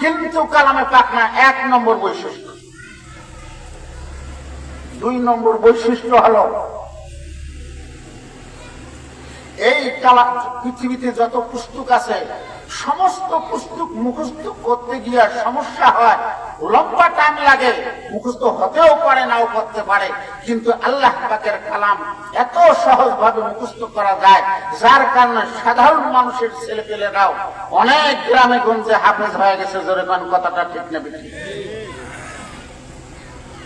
কিন্তু কালামে পাক না। 1 নম্বর বৈশিষ্ট্য। 2 নম্বর বৈশিষ্ট্য হলো এই কালাম পৃথিবীতে যত পুস্তক আছে সমস্ত পুস্তক মুখস্থ করতে গিয়ে সমস্যা হয়, লম্বা টাইম লাগে, মুখস্থ হতেও পারে নাও করতে পারে। কিন্তু আল্লাহ পাকের কালাম এত সহজভাবে মুখস্থ করা যায়, যার কারণে সাধারণ মানুষের ছেলেপেলেরাও অনেক গ্রামে গঞ্জে হাফেজ হয়ে গেছে। জোরে কোন কথাটা ঠিক না বেঠিক?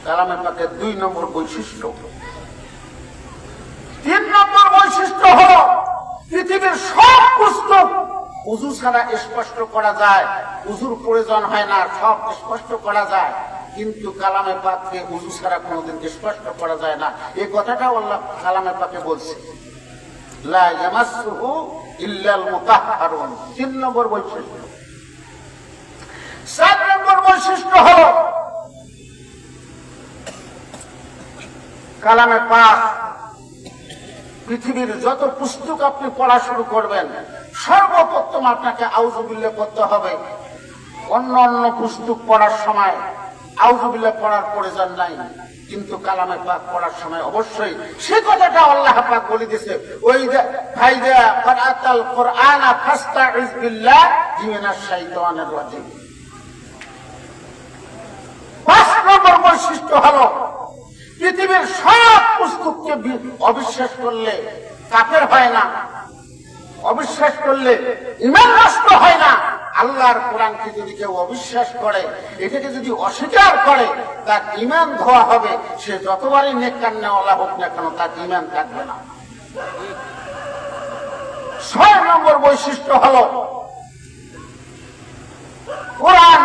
কালামে পাকের 2 নম্বর বৈশিষ্ট্য। 3 নম্বর বৈশিষ্ট্য হলো পৃথিবীর সব পুস্তক উযু ছাড়া স্পষ্ট করা যায়, উযুর প্রয়োজন হয় না, সব স্পষ্ট করা যায়। কিন্তু কালামে পাককে উযু ছাড়া কোনোদিন স্পষ্ট করা যায় না। এই কথাটাও আল্লাহ কালামে পাকে বলছে, লা ইয়ামাসসুহু ইল্লাল মুতাহহারুন। 3 নম্বর বৈশিষ্ট্য। 4 নম্বর বৈশিষ্ট্য হলো কালামে পাক পৃথিবীর যত পুস্তক আপনি পড়া শুরু করবেন সর্বপ্রথম আপনাকে আউযুবিল্লাহ পড়তে হবে। অন্য অন্য পুস্তক পড়ার সময় আউযুবিল্লাহ পড়ার প্রয়োজন নাই, কিন্তু কালামে পাক পড়ার সময় অবশ্যই সে কথাটা আল্লাহ পাক বলে দিয়েছে, ওই ফাইদা ক্রাআতাল কুরআনা ফাস্তাইজ বিল্লাহি মিনাশ শাইতানির রাজিম। 5 নম্বর বৈশিষ্ট্য হলো পৃথিবীর সব পুস্তককে অবিশ্বাস করলে কাফের হয় না, অবিশ্বাস করলে ঈমান নষ্ট হয় না। আল্লাহর কোরআনকে যদি কেউ অবিশ্বাস করে, এটাকে যদি অস্বীকার করে, তার ঈমান ধোয়া হবে। সে যতবারই নেককার নেওয়ালা হোক না কেন, তার ঈমান থাকবে না। 6 নম্বর বৈশিষ্ট্য হলো কোরআন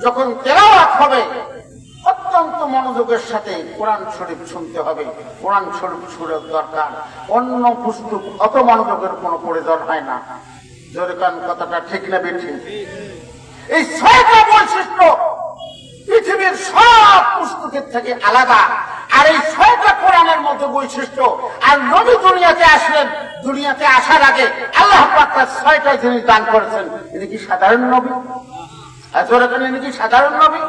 যখন তেলাওয়াত হবে অত্যন্ত মনোযোগের সাথে কোরআন শরীফ শুনতে হবে। কোরআন শরীফ শুনে দরকার, অন্য পুস্তক অত মনোযোগের কোনো প্রয়োজন হয় না। জোরে কান কথাটা ঠিক না বেঠিক? এই 6টা বৈশিষ্ট্য পৃথিবীর সব পুস্তকের থেকে আলাদা। আর এই 6টা কোরআনের মধ্যে বৈশিষ্ট্য। আর নবী দুনিয়াতে আসলেন, দুনিয়াতে আসার আগে আল্লাহ পাক তার 6টা জিনিস দান করেছেন। এটা কি সাধারণ নবী? আর জোরে কান, এটা কি সাধারণ নবী?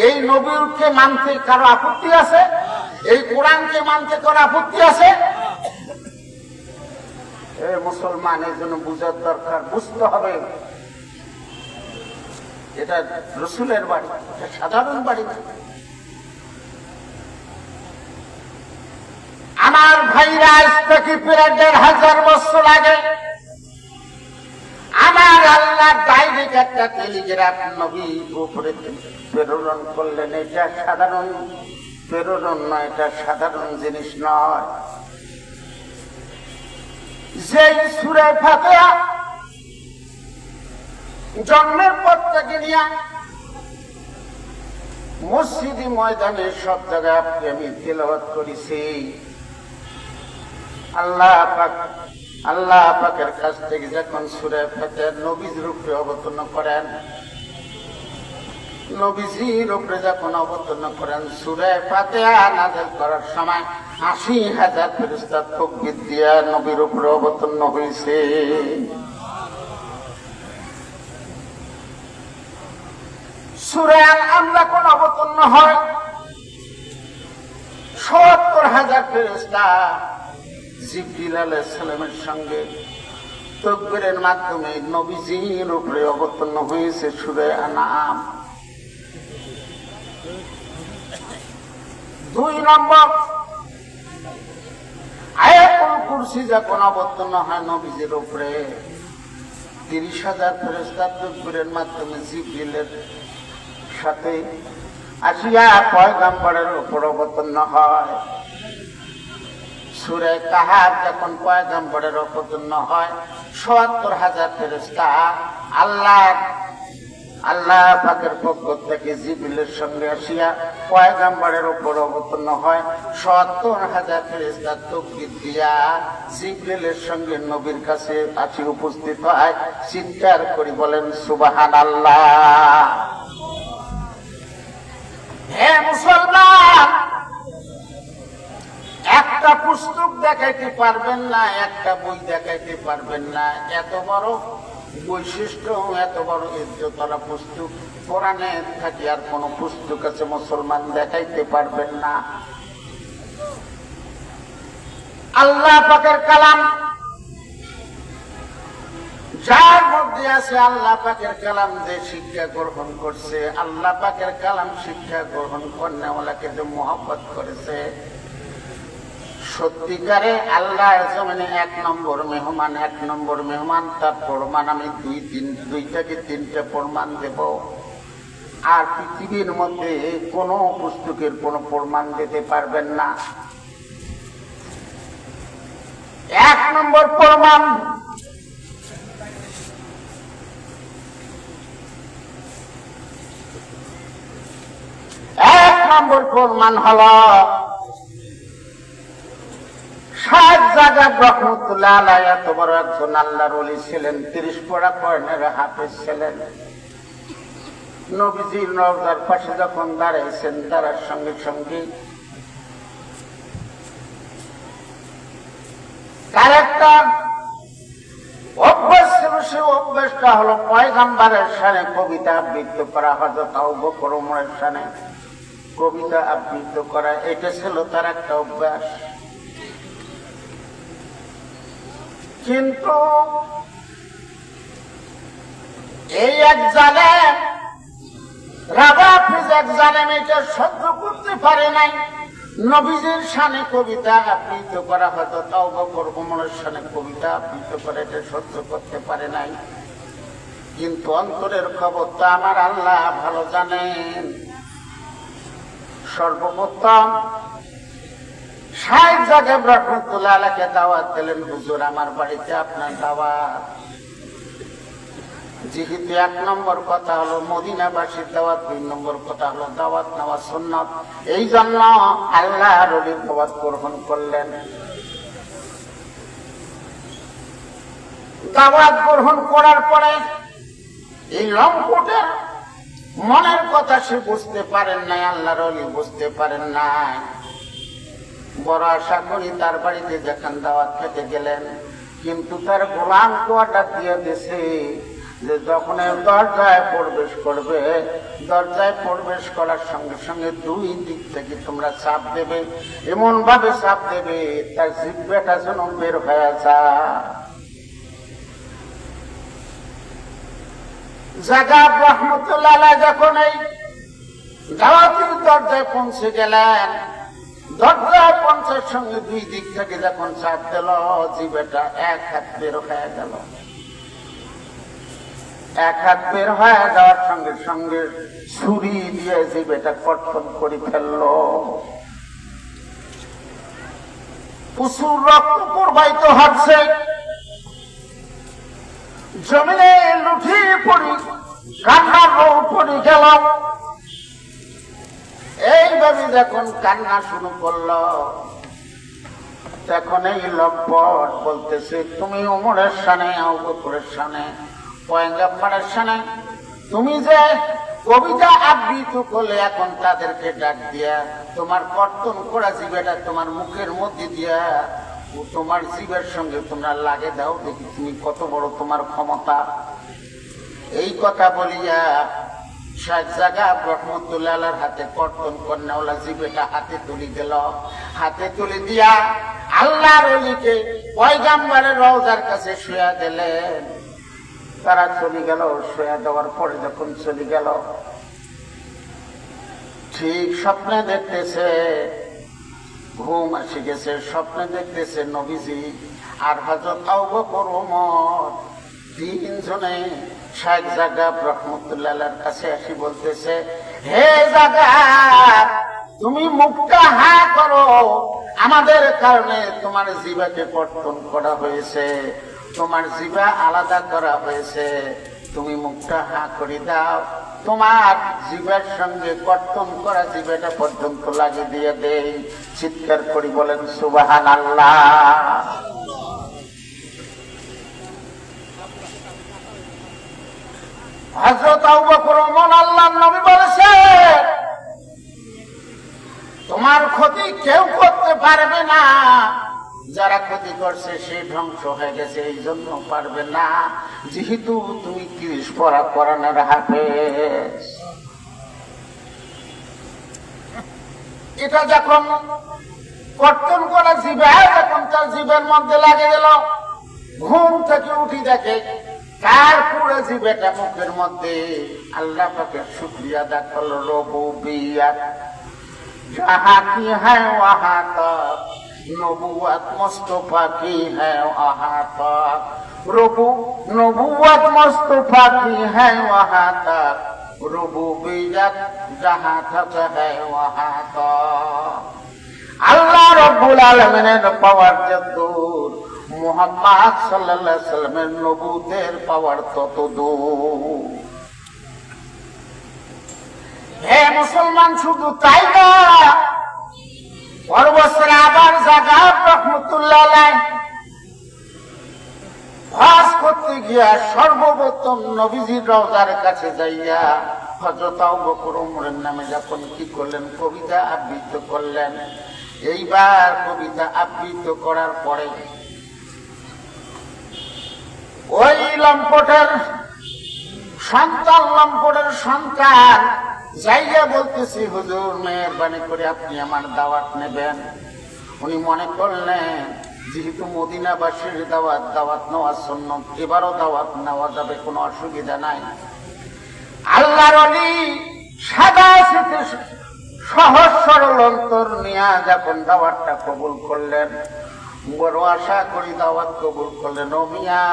এই নবীকে মানতে কারো আপত্তি আছে? এই কোরআনকে মানতে কারো আপত্তি আছে? মুসলমানের জন্য বুঝার দরকার, বুঝতে হবে এটা রাসূলের বাড়ি, সাধারণ বাড়ি। আমার ভাইরা, আজ থেকে প্রায় 1500 বছর আগে আমার আল্লাহ ডাইরেক্ট একটা টেলিগ্রাফ নবীর উপরে প্রেরণ করলেন। এটা সাধারণ প্রেরণ নয়, এটা সাধারণ জিনিস নয়। যে সূরা ফাতিহা জন্মের পর থেকে নিয়ে মসজিদি ময়দানে সব জায়গায় আমি তেলাওয়াত করেছি, আল্লাহ পাকের কাছ থেকে যখন সূরা ফাতিহা নবীর উপরে অবতীর্ণ করেন, নবীজির উপরে যখন অবতীর্ণ করেন, সূরা ফাতিহা নাযিল করার সময় ৮০,০০০ ফেরেশতা তাকবীর দিয়া নবীর উপরে অবতীর্ণ হয়েছে। সূরা আল-আনআম যখন অবতীর্ণ হয় ৭০,০০০ ফেরেশতা জিবরিল আলাইহিস সালামের সঙ্গে তাকবীরের মাধ্যমে নবীজির উপরে অবতীর্ণ হয়েছে সূরা আল-আনআম। 2 নম্বর আয়াতুল কুরসি যখন অবতীর্ণ হয় নবীজির উপরে ৩০,০০০ ফেরেশতা তাকবীরের মাধ্যমে জিবরিলের সাথে আসিয়া পয়গম্বরের উপর অবতীর্ণ হয়। সূরা কাহাফ যখন পয়গম্বরের অবতীর্ণ হয় ৭০,০০০ ফেরেশতা আল্লাহ পাকের পক্ষ থেকে জিবরিলের সঙ্গে আসিয়া পয়গম্বরের উপর অবতীর্ণ হয়। ৭০,০০০ ফেরেশতা তাকবীর দিয়া জিবরিলের সঙ্গে নবীর কাছে আসি উপস্থিত হয়, চিৎকার করে বলেন সুবহানাল্লাহ। হে মুসলমান, একটা পুস্তক দেখাইতে পারবেন না, একটা বই দেখাইতে পারবেন না, এত বড় বৈশিষ্ট্য, এত বড় ইজ্জতওয়ালা পুস্তক কোরআনে থাকি আর কোন পুস্তক আছে মুসলমান দেখাইতে পারবেন না। আল্লাহ পাকের কালাম যার মধ্যে আছে, আল্লাহ পাকের কালাম যে শিক্ষা গ্রহণ করছে, আল্লাহ পাকের কালাম শিক্ষা গ্রহণ করনেওয়ালাকে যে মোহাব্বত করেছে, সত্যিকারে আল্লাহর জমিনে 1 নম্বর মেহমান, 1 নম্বর মেহমান। তার প্রমাণ আমি 2 থেকে 3টে প্রমাণ দেব। আর পৃথিবীর মধ্যে কোন পুস্তকের কোন প্রমাণ দিতে পারবেন না। 1 নম্বর প্রমাণ, হল শাহ জাগাব রহমতুল্লাহ আলাইহি এত বড় একজন আল্লাহর ওলি ছিলেন, 30 পড়া কোরআনের হাফেজ ছিলেন। নবীজির রওজার পাশে যখন দাঁড়াইছেন, দাঁড়ার সঙ্গে সঙ্গে তার একটা অভ্যাস ছিল। সে অভ্যাসটা হলো পয়গম্বরের শানে কবিতা আবৃত্তি করা, হযরত আবু বকর ওমরের শানে কবিতা আবৃত্তি করা, এটা ছিল তার একটা অভ্যাস। কিন্তু এই এক জালেম, রাবাফিজ এক জালেম, এটা সহ্য করতে পারে নাই। নবীজির শানে কবিতা আবৃত্তি করা, হয়তো আবু বকর ওমরের শানে কবিতা আবৃত্তি করা, এটা সহ্য করতে পারে নাই। কিন্তু অন্তরের খবর তো আমার আল্লাহ ভালো জানেন। সর্বপ্রথম শাহ জাগাব রহমতুল্লাহ আলাইহি দাওয়াত দিলেন, হুজুর আমার বাড়িতে আপনার দাওয়াত। যেহেতু 1 নম্বর কথা হলো মদিনাবাসীর দাওয়াত, 2 নম্বর কথা হলো দাওয়াত নেওয়া সুন্নাত, এই জন্য আল্লাহর ওলির দাওয়াত গ্রহণ করলেন। দাওয়াত গ্রহণ করার পরে এই লম্পটের মনের কথা সে বুঝতে পারেন নাই, আল্লাহর ওলি বুঝতে পারেন নাই। বড় আশা করি তার বাড়িতে যখন দাওয়াত খেতে গেলেন, কিন্তু তার গোলাম কোয়াটা দিয়ে দিয়েছে যে যখন দরজায় প্রবেশ করবে, দরজায় প্রবেশ করার সঙ্গে সঙ্গে 2 দিক থেকে তোমরা চাপ দেবে, এমন ভাবে চাপ দেবে তার জিহ্বাটা যেন বের হয়ে যায়। জাগাব রহমতুল্লাহ আলাইহি যখন এই দাওয়াতের দরজায় পৌঁছে গেলেন, দরজায় পৌঁছার সঙ্গে 2 দিক থেকে যখন চাপ দিল, জিহ্বাটা 1 হাত বের হয়ে গেল। 1 হাত বের হয়ে যাওয়ার সঙ্গে সঙ্গে ছুরি দিয়ে জিহ্বাটা কর্তন করে ফেলল। প্রচুর রক্ত প্রবাহিত হচ্ছে, জমিনে লুটিয়ে পড়ি কান্নার রোল পড়ে গেল। এইভাবে যখন কান্না শুরু করল, তখন এই লম্পট বলতেছে, তুমি ওমরের শানে, আবু বকরের শানে, পয়গম্বরের শানে তুমি যে কবিতা আবৃত্তি করলে, এখন তাদেরকে ডাক দিয়া তোমার কর্তন করা জিহ্বাটা তোমার মুখের মধ্যে দিয়া তোমার জিহ্বার সঙ্গে তোমরা লাগে দাও, দেখি তুমি কত বড় তোমার ক্ষমতা। এই কথা বলিয়া শাহ জাগাব রহমতুল্লাহ আলাইহির হাতে কর্তন কর্নেওয়ালা জিহ্বাটা হাতে তুলে গেল। হাতে তুলে দিয়া আল্লাহর ওলিকে পয়গম্বরের রওজার কাছে শুয়া দিলেন। তারা চলে গেল। শুয়া দেওয়ার পরে যখন চলে গেল, ঠিক স্বপ্নে দেখতেছে, ঘুম আসে গেছে, স্বপ্নে দেখতেছে নবীজি আর হযরত আবু বকর ওমর 3 জনে শাহ জাগাব রহমতুল্লাহ আলাইহির কাছে আসি বলতেছে, হে জাগাব, তুমি মুখটা হা করো, আমাদের কারণে তোমার জিহ্বাকে কর্তন করা হয়েছে, তোমার জিহ্বা আলাদা করা হয়েছে, তুমি মুখটা হা করে দাও, তোমার জিহ্বার সঙ্গে কর্তন করা জিহ্বাটা পর্যন্ত লাগিয়ে দিয়ে দেই। চিৎকার করি বলেন সুবহানাল্লাহ। হযরত আবু বকর ওমর আল্লাহর নবী বলেছে, তোমার ক্ষতি কেউ করতে পারবে না, যারা ক্ষতি করছে সে ধ্বংস হয়ে গেছে, এই জন্য পারবে না, যেহেতু তুমি 30 পারা কোরআনের হাফেজ। এটা যখন কর্তন করা জিভে যখন তার জিভের মধ্যে লাগে গেল, ঘুম থেকে উঠি দেখে কার পুরো জিভেটা মুখের মধ্যে। আল্লাহ পাকের শুকরিয়া আদা করল, রবুবিয়াত जहाँ की है वहाँ तक नबुवत मुस्तफा की है वहाँ तक, नबुवत मुस्तफा की है वहाँ तक, रुबूबियत जहाँ तक है वहाँ तक। আল্লাহ রব্বুল আলামিনের পাওয়ার যত দূর, মুহাম্মদ সাল্লাল্লাহু আলাইহি সাল্লামের নবুতের পাওয়ার তত দূর। হে মুসলমান, শুধু তাই না, পরবর্তীতে আবার জাগাব রহমতুল্লাহ আলাইহি হজ করতে গিয়া সর্বপ্রথম নবীজির রওজার কাছে যাইয়া হযরত আবু বকর ওমরের নামে যখন কি করলেন, কবিতা আবৃত্ত করলেন। এইবার কবিতা আবৃত্ত করার পরে ওই লম্পটের সন্তান যাইয়া বলতেছি, হুজুর মেহেরবানি করে আপনি আমার দাওয়াত নেবেন। উনি মনে করলেন যেহেতু মদিনাবাসীর দাওয়াত নেওয়া সুন্নত, এবারও দাওয়াত নেওয়া যাবে, কোনো অসুবিধা নাই। আল্লাহর ওলি সাদা শীতে সহজ সরল অন্তর নিয়ে যখন দাওয়াতটা কবুল করলেন, বড় আশা করি দাওয়াত কবুল করলেন। ও মিয়া,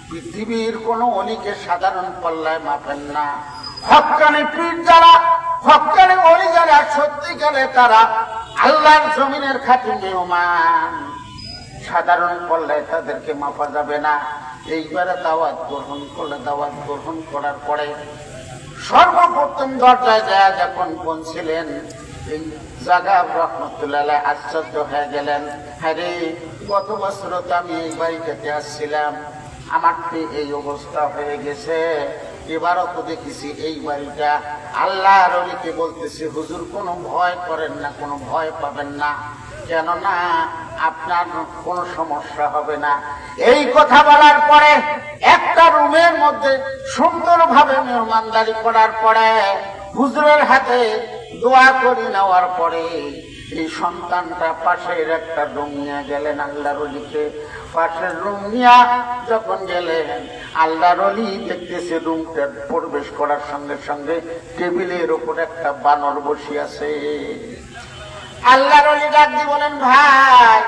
পৃথিবীর কোন অলিকে সাধারণ পাল্লায় মাপেন না। হক্কানি পীর যারা, হক্কানি অলি যারা, সত্যিকারে তারা আল্লাহর জমিনের খাঁটি মেহমান, সাধারণ পাল্লায় তাদেরকে মাপা যাবে না। এইবারে দাওয়াত গ্রহণ করলে, দাওয়াত গ্রহণ করার পরে সর্বপ্রথম দরজায় যায় যখন পৌঁছিলেন, এই জাগাব রহমতুল্লাহ আলাইহি আশ্চর্য হয়ে গেলেন। হ্যাঁ রে, গত বছর তো আমি এই বাড়িটাতে আসছিলাম, আমার তো এই অবস্থা হয়ে গেছে, এবারও তো দেখেছি এই বাড়িটা। আল্লাহর ওলিকে বলতেছে, হুজুর কোনো ভয় করেন না, কোনো ভয় পাবেন না, কেননা আপনার কোনো সমস্যা হবে না। এই কথা বলার পরে একটা রুমের মধ্যে সুন্দরভাবে মেহমানদারি করার পরে হুজুরের হাতে দোয়া করে নেওয়ার পরে এই সন্তানটা পাশের একটা রুম নিয়ে গেলেন আল্লাহর ওলিকে। পাশের রুম নিয়ে যখন গেলেন, আল্লাহর ওলি দেখতেছে রুমটা প্রবেশ করার সঙ্গে সঙ্গে টেবিলের উপর একটা বানর বসে আছে। আল্লাহর ওলি ডাক দিয়ে বলেন, ভাই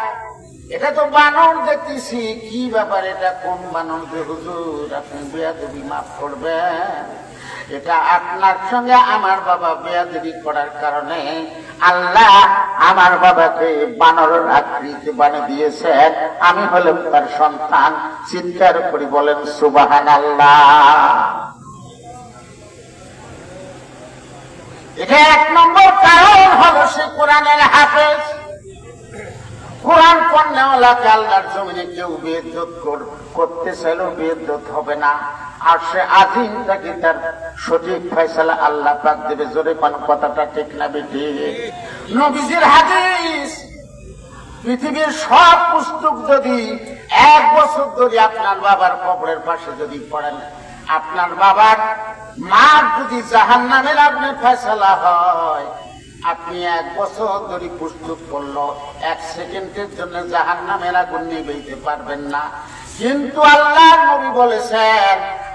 এটা তো বানর দেখতেছি, কি ব্যাপার, এটা কোন বানর? যে হুজুর আপনি বেয়াদবি মাফ করবেন, এটা আপনার সঙ্গে আমার বাবা বেয়াদবি করার কারণে আল্লাহ আমার বাবাকে বানরের আকৃতি বানিয়ে দিয়েছেন, আমি হলাম তার সন্তান। চিৎকার করে বলেন সুবহানাল্লাহ। এটা 1 নম্বর কারণ হলো সে কোরআনের হাফেজ। কোরআন পড়নেওয়ালাকে আল্লাহর জমিনে কেউ বেইজ্জত করতে চাইলেও বেইজ্জত হবে না। আর সে আজিমটাকে তার সঠিক ফয়সালা আল্লাহ পাক দেবে। জোরে কোন কথাটা ঠিক না বেটি? নবীজির হাদিস, পৃথিবীর সব পুস্তক যদি 1 বছর ধরে আপনার বাবার কবরের পাশে যদি পড়েন, আপনার বাবার মা যদি জাহান্নামের আগুনে ফয়সালা হয়, আপনি 1 বছর ধরে পুস্তক পড়লো 1 সেকেন্ডের জন্য জাহান্নামের আগুন নিভাইতে পারবেন না। কিন্তু আল্লাহর নবী বলেছেন,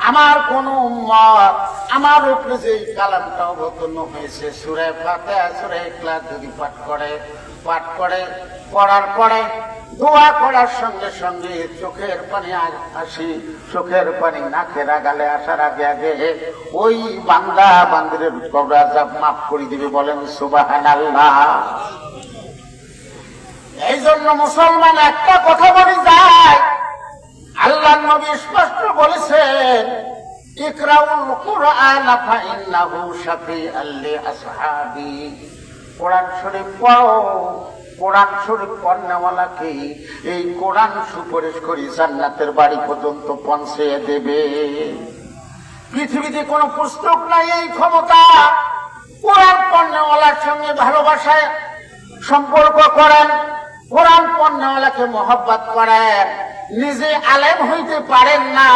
আমার কোন উম্মত আমার উপরে যে কালামটা অবতীর্ণ হয়েছে, সূরা ফাতিহা, সূরা ইখলাস যদি পাঠ করে পড়ার পরে দোয়া করার সঙ্গে সঙ্গে চোখের পানি আসি, চোখের পানি নাকের আগালে আসার আগে আগে ওই বান্দা বান্দিরের কবর আযাব মাফ করে দিবে। বলেন সুবহানাল্লাহ। এই জন্য মুসলমান একটা কথা বলে যায়, আল্লাহর নবী স্পষ্ট বলেছেন, ইকরাউল কুরআন ফাইন্নাহু শাফিউল লিআসহাবি। কোরআন শরীফ পড়ো, কোরআন শরীফ পড়নেওয়ালাকে এই কোরআন সুপারিশ করে জান্নাতের বাড়ি পর্যন্ত পৌঁছে দেবে। পৃথিবীতে কোনো পুস্তক নাই এই ক্ষমতা। কোরআন পড়নেওয়ালার সঙ্গে ভালোবাসায় সম্পর্ক করেন, কোরআন পড়নেওয়ালাকে মহব্বত করেন, নিজে আলেম হইতে পারেন না,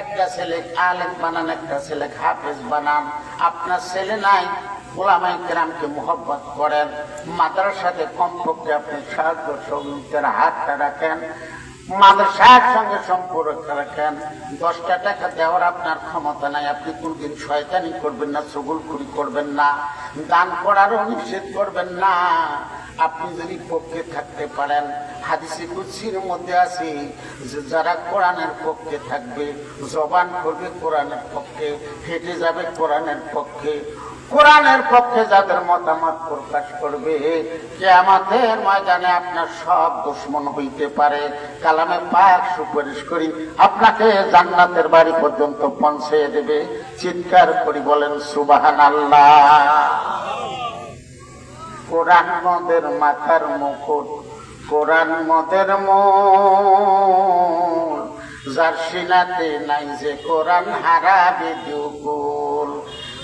একটা ছেলে আলেম বানান, একটা ছেলে হাফেজ বানান। আপনার ছেলে নাই, ওলামায়ে কেরামকে মহব্বত করেন, মাদ্রাসাতে কমপক্ষে আপনি সাহায্য সহযোগিতার হাতটা রাখেন, মাদ্রাসার সঙ্গে সম্পর্ক রাখেন। 10টা টাকা দেওয়ার আপনার ক্ষমতা নাই, আপনি কোনদিন শয়তানি করবেন না, চুগলখড়ি করবেন না, দান করারও নিষেধ করবেন না। আপনি যদি পক্ষে থাকতে পারেন, হাদিসে কুদসির মধ্যে আছে যে যারা কোরআনের পক্ষে থাকবে, জবান করবে কোরআনের পক্ষে, হেঁটে যাবে কোরআনের পক্ষে, কোরআনের পক্ষে যাদের মতামত প্রকাশ করবে, কিয়ামতের ময়দানে আপনার সব দুশমন হইতে পারে। কালামে পাক সুপারিশ করি আপনাকে জান্নাতের বাড়ি পর্যন্ত পৌঁছে দেবে। চিৎকার করি বলেন সুবহানাল্লাহ। কোরআন মদের মাথার মুকুট, কোরআন মদের মূল, যার সিনাতে নাই যে কোরআন হারাবে দুকুল,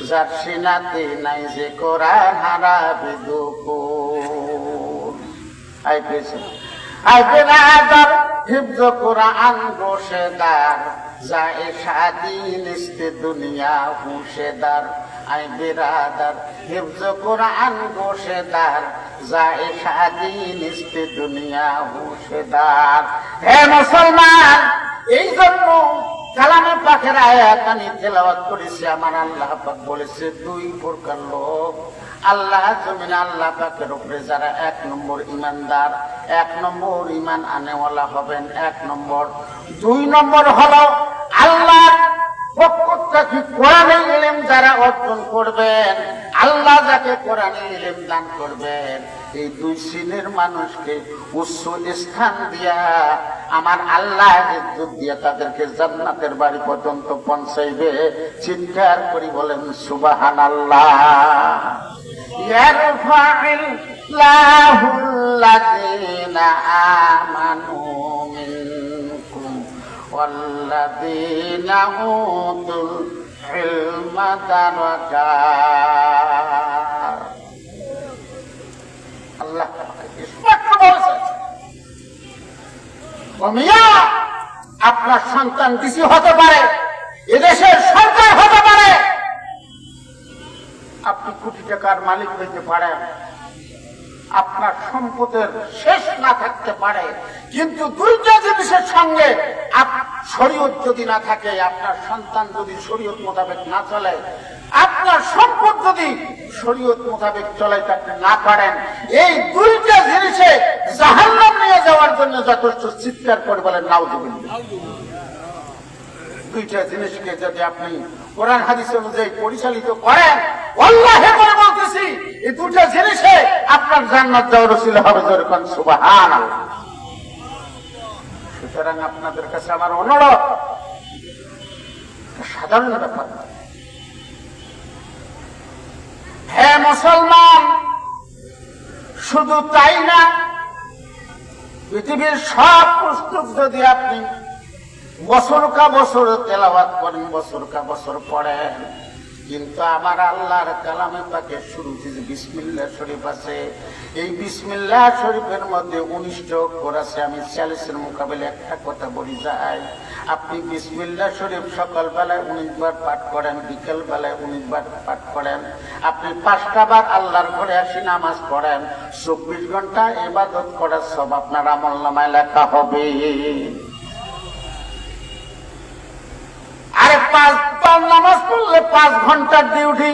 যার সিনাতে নাই যে কোরআন হারাবে দুকুল। আই বেরাদার হিফজ কোরআন রোশেদার, যায় স্বাধীন ইস্তে দুনিয়া হুশেদার। আই বেরাদার হিফজ কোরআন রোশেদার, যায় স্বাধীন ইস্তে দুনিয়া হুশেদার। হে মুসলমান, এই জন্য কালামে পাকের আয়াত আমি তেলাওয়াত করেছি। আমার আল্লাহ পাক বলেছে 2 প্রকার লোক আল্লাহ জমিনে আল্লাহ পাকের উপরে যারা 1 নম্বর ইমানদার, 1 নম্বর ইমান আনেওয়ালা হবেন, 1 নম্বর। 2 নম্বর হলো আল্লাহর পক্ষ থেকে কোরআনের ইলম যারা অর্জন করবেন, আল্লাহ যাকে কোরআনের ইলম দান করবেন, এই 2 শ্রেণীর মানুষকে উচ্চ স্থান দিয়া আমার আল্লাহ ইজ্জত দিয়া তাদেরকে জান্নাতের বাড়ি পর্যন্ত পৌঁছাইবে। চিৎকার করি বলেন সুবহানাল্লাহ। ইয়ারফা'িল্লাহুল্লাযীনা আমানু মিনকুম ওয়াল্লাযীনা উতুল ইলমা দারাজাত। আল্লাহ স্পষ্ট বলেছেন, আপনার সন্তান ডিসি হতে পারে, এদেশের সরকার হতে পারে, আপনি কোটি টাকার মালিক হইতে পারেন, আপনার সম্পদের শেষ না থাকতে পারে, কিন্তু 2টা জিনিসের সঙ্গে শরীয়ত যদি না থাকে, আপনার সন্তান যদি শরীয়ত মোতাবেক না চলে, আপনার সম্পদ যদি শরীয়ত মোতাবেক চলাইতে আপনি না পারেন, এই 2টা জিনিসে জাহান্নাম নিয়ে যাওয়ার জন্য যথেষ্ট। চিৎকার করে বলেন নাউযুবিল্লাহ। 2টা জিনিসকে যদি আপনি কোরআন হাদিস অনুযায়ী পরিচালিত করেন, আল্লাহে করে বলতেছি, এই 2টা জিনিসে আপনার জান্নাত যাওয়ার ওসিলা হবে। জোরে কোন সুবহানাল্লাহ। সুতরাং আপনাদের কাছে আমার অনুরোধ, সাধারণ ব্যাপার, হে মুসলমান, শুধু তাই না, পৃথিবীর সব পুস্তক যদি আপনি বছর কা বছর তেলাওয়াত করেন, বছর কা বছর পড়েন, কিন্তু আমার আল্লাহর কালামে পাকে শুরুতে যে বিসমিল্লাহ শরীফ আছে, এই বিসমিল্লাহ শরীফের মধ্যে 19টা অক্ষর আছে। আমি 40-এর মোকাবেলে একটা কথা বলি যাই, আপনি বিসমিল্লাহ শরীফ সকাল বেলায় 19 বার পাঠ করেন, বিকেল বেলায় 19 বার পাঠ করেন, আপনি 5টা বার আল্লাহর ঘরে আসি নামাজ পড়েন, 24 ঘন্টা ইবাদত করার সব আপনার আমলনামায় লেখা হবে। আরে 5 বার নামাজ পড়লে 5 ঘন্টার ডিউটি,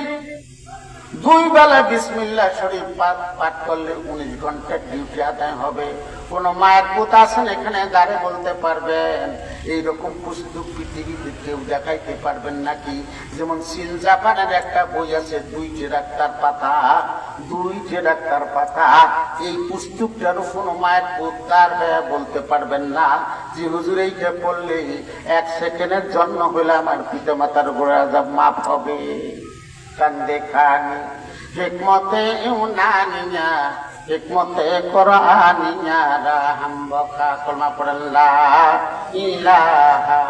2 বেলা বিসমিল্লাহ শরীফ পাঠ করলে 19 ঘন্টার ডিউটি আদায় হবে। কোন মায়ের পুত আছেন এখানে দাঁড়ে বলতে পারবেন এইরকম পুস্তক পৃথিবীতে কেউ দেখাইতে পারবেন নাকি? যেমন চীন জাপানের একটা বই আছে, 2 ডাক্তার পাতা, 2 ডাক্তার পাতা। এই পুস্তকটারও কোনো মায়ের পুত তার বলতে পারবেন না যে হুজুর এইটা পড়লে 1 সেকেন্ডের জন্ম হইলে আমার পিতা মাতার গোড়া আযাব মাফ হবে। কান্দে খানি হিকমতে ইউনানিয়া, হিকমতে কোরআনিয়া, রাহাম বকা কলমা পড়েন লা ইলাহা।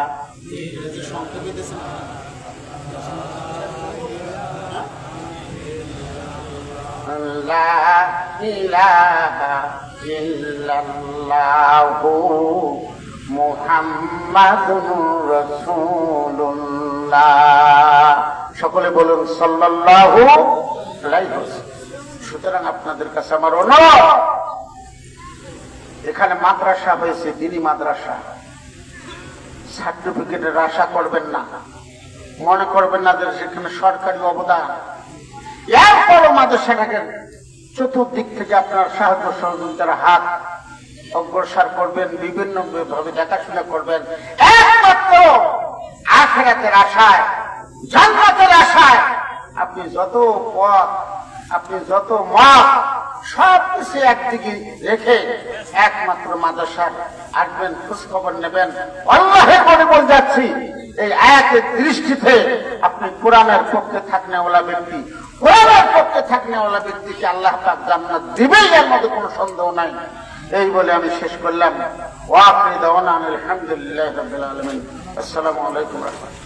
লা ইলাহা ইল্লাল্লাহু মুহাম্মাদুর রাসূলুল্লাহ। সকলে বলুন সাল্লাল্লাহু আলাইহি ওয়াসাল্লাম। সুতরাং আপনাদের কাছে আমার অনুরোধ, এখানে মাদ্রাসা হয়েছে, দিনী মাদ্রাসা, সার্টিফিকেটের আশা করবেন না, মনে করবেন না যে সেখানে সরকারি অবদান। এরপরও মাদ্রাসাটাকে চতুর্দিক থেকে আপনার সাহায্য সহযোগিতার হাত অগ্রসর করবেন, বিভিন্ন ভাবে দেখাশোনা করবেন, একমাত্র আখিরাতের আশায়, জান্নাতের আশায়। আপনি যত পথ, আপনি যত মত, সব কিছু একদিকে রেখে একমাত্র মাদ্রাসার আসবেন, খোঁজ খবর নেবেন। আল্লাহের করে বলে যাচ্ছি, এই আয়াতের দৃষ্টিতে আপনি কোরআনের পক্ষে থাকনেওয়ালা ব্যক্তি, কোরআনের পক্ষে থাকনেওয়ালা ব্যক্তিকে আল্লাহ পাক জান্নাত দিবেই, এর মধ্যে কোনো সন্দেহ নাই। এই বলে আমি শেষ করলাম। ওয়া আখিরু দাওয়ানা আলহামদুলিল্লাহি রাব্বিল আলামিন। আসসালামু আলাইকুম ওয়া রাহমাতুল্লাহ।